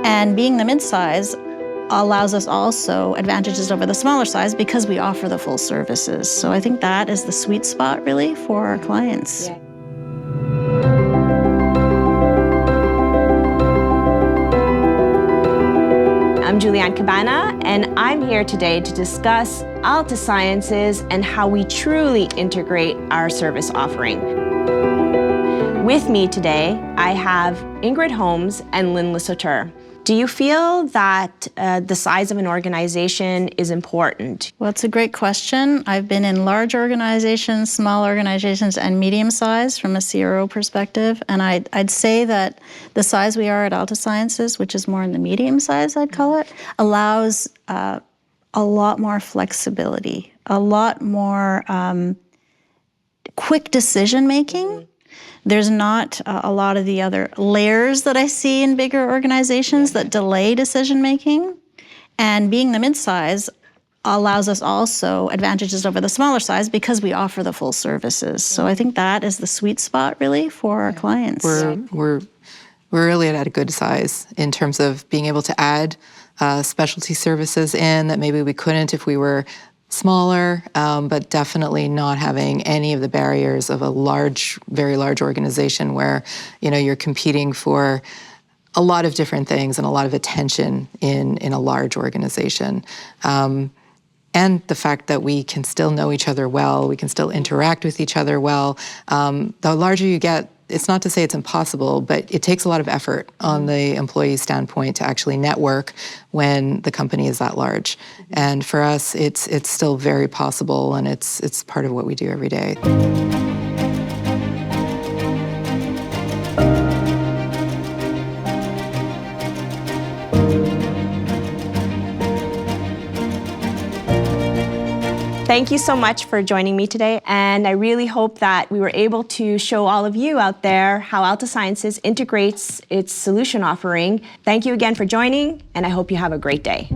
And being the mid-size allows us also advantages over the smaller size because we offer the full services. So I think that is the sweet spot really for our clients. Yeah. I'm Julianne Cabana, and I'm here today to discuss Alta Sciences and how we truly integrate our service offering. With me today, I have Ingrid Holmes and Lynn LeSauteur. Do you feel that the size of an organization is important? Well, it's a great question. I've been in large organizations, small organizations, and medium-sized from a CRO perspective. And I'd say that the size we are at Alta Sciences, which is more in the medium size, I'd call it, allows a lot more flexibility, a lot more quick decision-making. There's not a lot of the other layers that I see in bigger organizations that delay decision-making. And being the mid-size allows us also advantages over the smaller size because we offer the full services. So I think that is the sweet spot really for our clients. We're really at a good size in terms of being able to add specialty services in that maybe we couldn't if we were smaller, but definitely not having any of the barriers of a large, very large organization where, you know, you're competing for a lot of different things and a lot of attention in a large organization. And the fact that we can still know each other well, we can still interact with each other well. The larger you get, it's not to say it's impossible, but it takes a lot of effort on the employee standpoint to actually network when the company is that large. And for us, it's still very possible, and it's part of what we do every day. Thank you so much for joining me today, and I really hope that we were able to show all of you out there how Alta Sciences integrates its solution offering. Thank you again for joining, and I hope you have a great day.